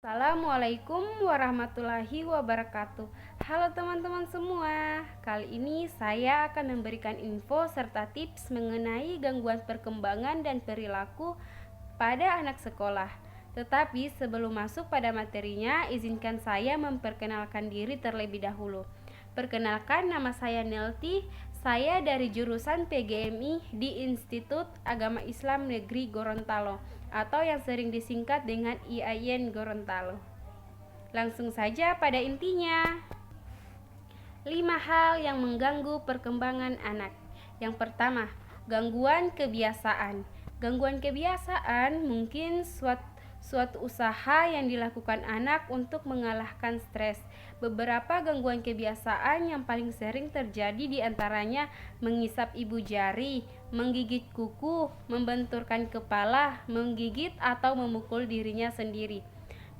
Assalamualaikum warahmatullahi wabarakatuh. Halo teman-teman semua. Kali ini saya akan memberikan info serta tips mengenai gangguan perkembangan dan perilaku pada anak sekolah. Tetapi sebelum masuk pada materinya, izinkan saya memperkenalkan diri terlebih dahulu. Perkenalkan, nama saya Nelti. Saya dari jurusan PGMI di Institut Agama Islam Negeri Gorontalo, atau yang sering disingkat dengan IAIN Gorontalo. Langsung saja pada intinya. 5 hal yang mengganggu perkembangan anak. Yang pertama, gangguan kebiasaan. Gangguan kebiasaan mungkin suatu usaha yang dilakukan anak untuk mengalahkan stres. Beberapa gangguan kebiasaan yang paling sering terjadi diantaranya mengisap ibu jari, menggigit kuku, membenturkan kepala, menggigit atau memukul dirinya sendiri,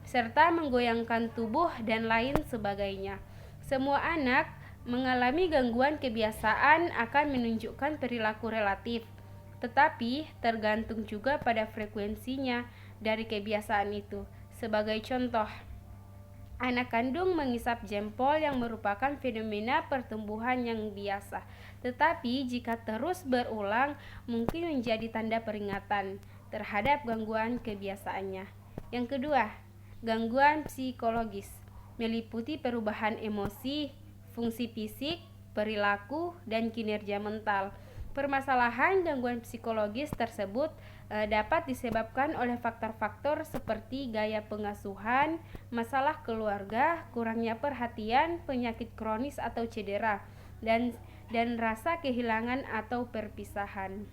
serta menggoyangkan tubuh dan lain sebagainya. Semua anak mengalami gangguan kebiasaan akan menunjukkan perilaku relatif, tetapi tergantung juga pada frekuensinya dari kebiasaan itu. Sebagai contoh, anak kandung mengisap jempol yang merupakan fenomena pertumbuhan yang biasa, tetapi jika terus berulang mungkin menjadi tanda peringatan terhadap gangguan kebiasaannya. Yang kedua, gangguan psikologis meliputi perubahan emosi, fungsi fisik, perilaku, dan kinerja mental. Permasalahan gangguan psikologis tersebut dapat disebabkan oleh faktor-faktor seperti gaya pengasuhan, masalah keluarga, kurangnya perhatian, penyakit kronis atau cedera, dan rasa kehilangan atau perpisahan.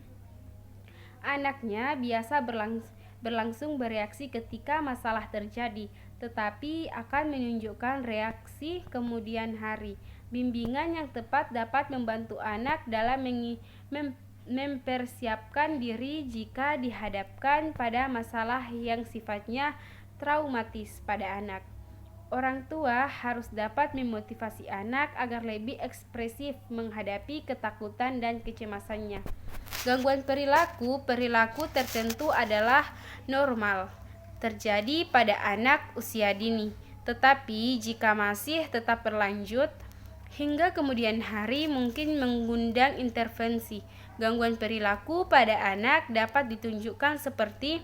Anaknya biasa berlangsung bereaksi ketika masalah terjadi, tetapi akan menunjukkan reaksi kemudian hari. Bimbingan yang tepat dapat membantu anak dalam mempersiapkan diri jika dihadapkan pada masalah yang sifatnya traumatis pada anak. Orang tua harus dapat memotivasi anak agar lebih ekspresif menghadapi ketakutan dan kecemasannya. Gangguan perilaku tertentu adalah normal terjadi pada anak usia dini, tetapi jika masih tetap berlanjut hingga kemudian hari mungkin mengundang intervensi. Gangguan perilaku pada anak dapat ditunjukkan seperti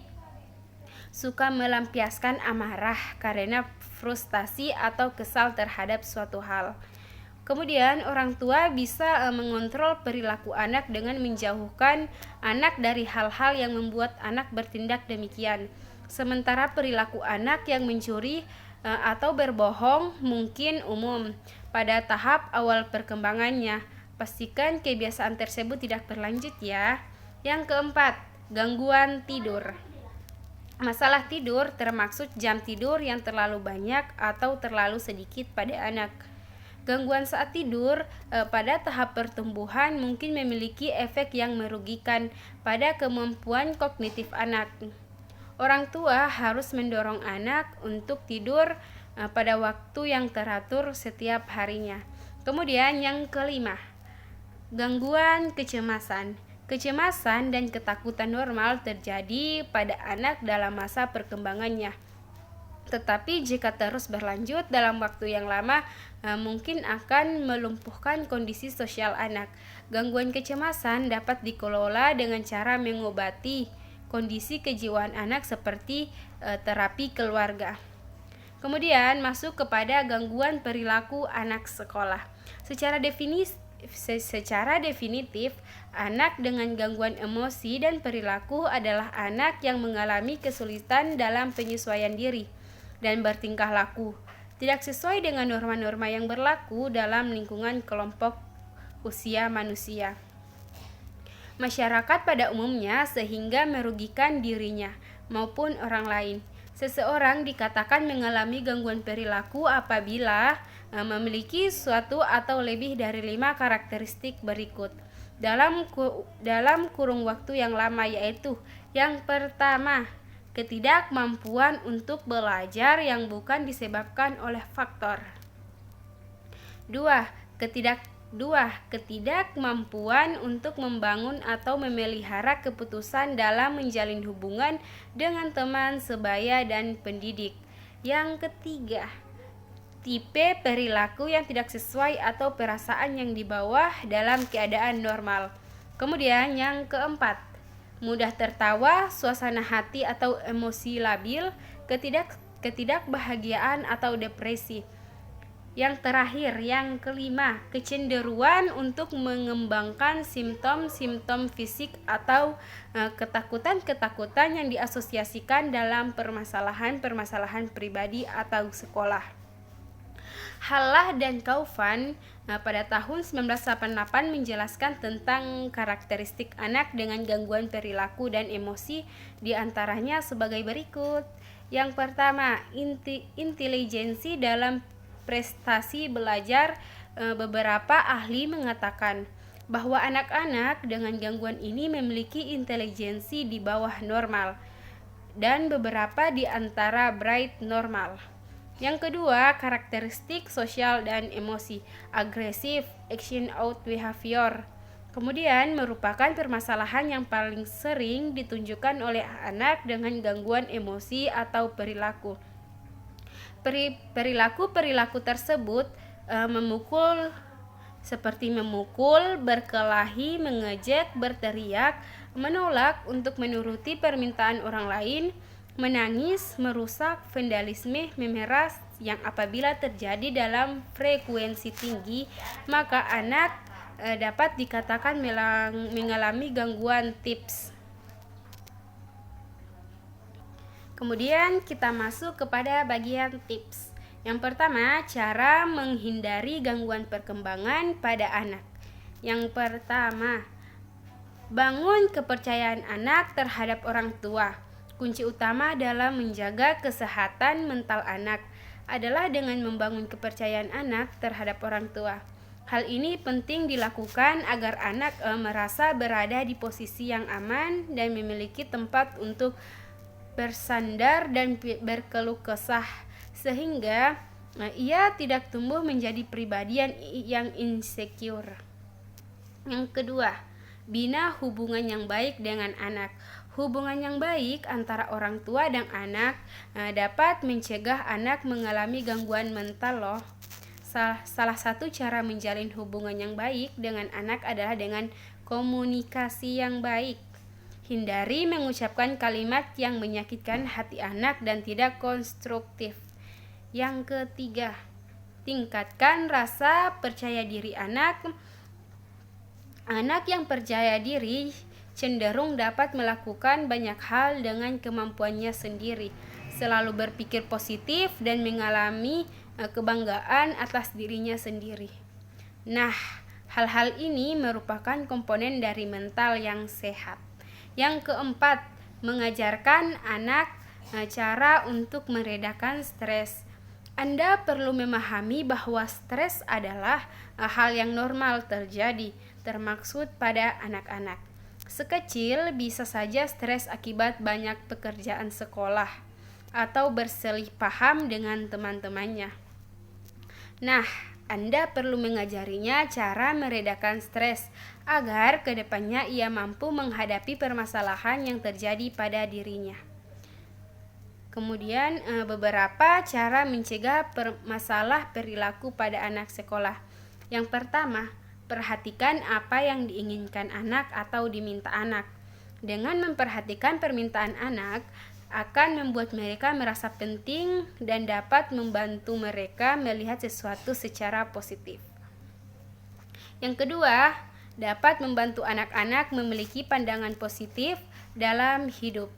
suka melampiaskan amarah karena frustasi atau kesal terhadap suatu hal. Kemudian orang tua bisa mengontrol perilaku anak dengan menjauhkan anak dari hal-hal yang membuat anak bertindak demikian. Sementara perilaku anak yang mencuri atau berbohong mungkin umum pada tahap awal perkembangannya. Pastikan kebiasaan tersebut tidak berlanjut ya. Yang keempat, gangguan tidur. Masalah tidur termaksud jam tidur yang terlalu banyak atau terlalu sedikit pada anak. Gangguan saat tidur pada tahap pertumbuhan mungkin memiliki efek yang merugikan pada kemampuan kognitif anak. Orang tua harus mendorong anak untuk tidur pada waktu yang teratur setiap harinya. Kemudian yang kelima, gangguan kecemasan. Kecemasan dan ketakutan normal terjadi pada anak dalam masa perkembangannya. Tetapi jika terus berlanjut dalam waktu yang lama, mungkin akan melumpuhkan kondisi sosial anak. Gangguan kecemasan dapat dikelola dengan cara mengobati kondisi kejiwaan anak seperti terapi keluarga. Kemudian masuk kepada gangguan perilaku anak sekolah. Secara definitif, anak dengan gangguan emosi dan perilaku adalah anak yang mengalami kesulitan dalam penyesuaian diri dan bertingkah laku tidak sesuai dengan norma-norma yang berlaku dalam lingkungan kelompok usia manusia, masyarakat pada umumnya, sehingga merugikan dirinya maupun orang lain. Seseorang dikatakan mengalami gangguan perilaku apabila memiliki suatu atau lebih dari 5 karakteristik berikut dalam kurung waktu yang lama, yaitu yang pertama, ketidakmampuan untuk belajar yang bukan disebabkan oleh faktor. 2. Ketidakmampuan untuk membangun atau memelihara keputusan dalam menjalin hubungan dengan teman sebaya dan pendidik. Yang ketiga, tipe perilaku yang tidak sesuai atau perasaan yang di bawah dalam keadaan normal. Kemudian yang keempat, mudah tertawa, suasana hati atau emosi labil, ketidakbahagiaan atau depresi. Yang terakhir, yang kelima, kecenderungan untuk mengembangkan simptom-simptom fisik atau ketakutan-ketakutan yang diasosiasikan dalam permasalahan-permasalahan pribadi atau sekolah. Hallah dan Kaufman pada tahun 1988 menjelaskan tentang karakteristik anak dengan gangguan perilaku dan emosi, diantaranya sebagai berikut. Yang pertama, intelijensi dalam prestasi belajar. Beberapa ahli mengatakan bahwa anak-anak dengan gangguan ini memiliki intelijensi di bawah normal dan beberapa di antara bright normal. Yang kedua, karakteristik sosial dan emosi, agresif, action out behavior. Kemudian merupakan permasalahan yang paling sering ditunjukkan oleh anak dengan gangguan emosi atau perilaku. Perilaku tersebut memukul, seperti memukul, berkelahi, mengejek, berteriak, menolak untuk menuruti permintaan orang lain, menangis, merusak, vandalisme, memeras, yang apabila terjadi dalam frekuensi tinggi, maka anak dapat dikatakan mengalami gangguan tips. Kemudian kita masuk kepada bagian tips. Yang pertama, cara menghindari gangguan perkembangan pada anak. Yang pertama, bangun kepercayaan anak terhadap orang tua. Kunci utama dalam menjaga kesehatan mental anak adalah dengan membangun kepercayaan anak terhadap orang tua. Hal ini penting dilakukan agar anak merasa berada di posisi yang aman dan memiliki tempat untuk bersandar dan berkeluh kesah, sehingga ia tidak tumbuh menjadi pribadi yang insecure. Yang kedua, bina hubungan yang baik dengan anak. Hubungan yang baik antara orang tua dan anak dapat mencegah anak mengalami gangguan mental loh. Salah satu cara menjalin hubungan yang baik dengan anak adalah dengan komunikasi yang baik. Hindari mengucapkan kalimat yang menyakitkan hati anak dan tidak konstruktif. Yang ketiga, tingkatkan rasa percaya diri anak. Anak yang percaya diri cenderung dapat melakukan banyak hal dengan kemampuannya sendiri, selalu berpikir positif dan mengalami kebanggaan atas dirinya sendiri. Nah, hal-hal ini merupakan komponen dari mental yang sehat. Yang keempat, mengajarkan anak cara untuk meredakan stres. Anda perlu memahami bahwa stres adalah hal yang normal terjadi, termaksud pada anak-anak. Sekecil bisa saja stres akibat banyak pekerjaan sekolah atau berselisih paham dengan teman-temannya. Nah, Anda perlu mengajarinya cara meredakan stres agar kedepannya ia mampu menghadapi permasalahan yang terjadi pada dirinya. Kemudian beberapa cara mencegah masalah perilaku pada anak sekolah. Yang pertama, perhatikan apa yang diinginkan anak atau diminta anak. Dengan memperhatikan permintaan anak akan membuat mereka merasa penting dan dapat membantu mereka melihat sesuatu secara positif. Yang kedua, dapat membantu anak-anak memiliki pandangan positif dalam hidup.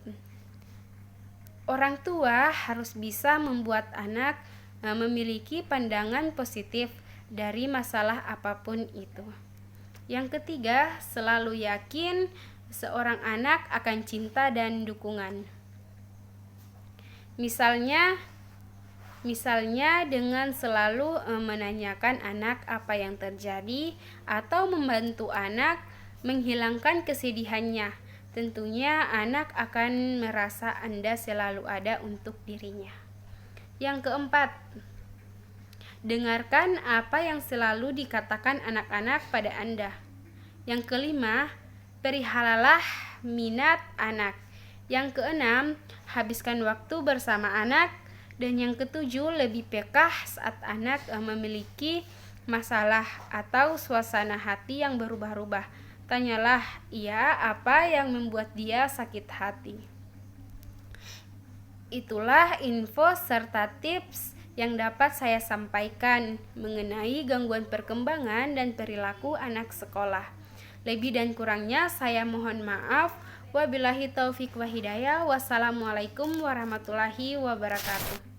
Orang tua harus bisa membuat anak memiliki pandangan positif dari masalah apapun itu. Yang ketiga, selalu yakin seorang anak akan cinta dan dukungan. Misalnya dengan selalu menanyakan anak apa yang terjadi atau membantu anak menghilangkan kesedihannya. Tentunya anak akan merasa Anda selalu ada untuk dirinya. Yang keempat, dengarkan apa yang selalu dikatakan anak-anak pada Anda. Yang kelima, peliharalah minat anak. Yang keenam, habiskan waktu bersama anak Dan yang ketujuh, lebih peka saat anak memiliki masalah atau suasana hati yang berubah-ubah. Tanyalah ia apa yang membuat dia sakit hati. Itulah info serta tips yang dapat saya sampaikan mengenai gangguan perkembangan dan perilaku anak sekolah. Lebih dan kurangnya saya mohon maaf. Wabillahi taufik wa hidayah. Wassalamualaikum warahmatullahi wabarakatuh.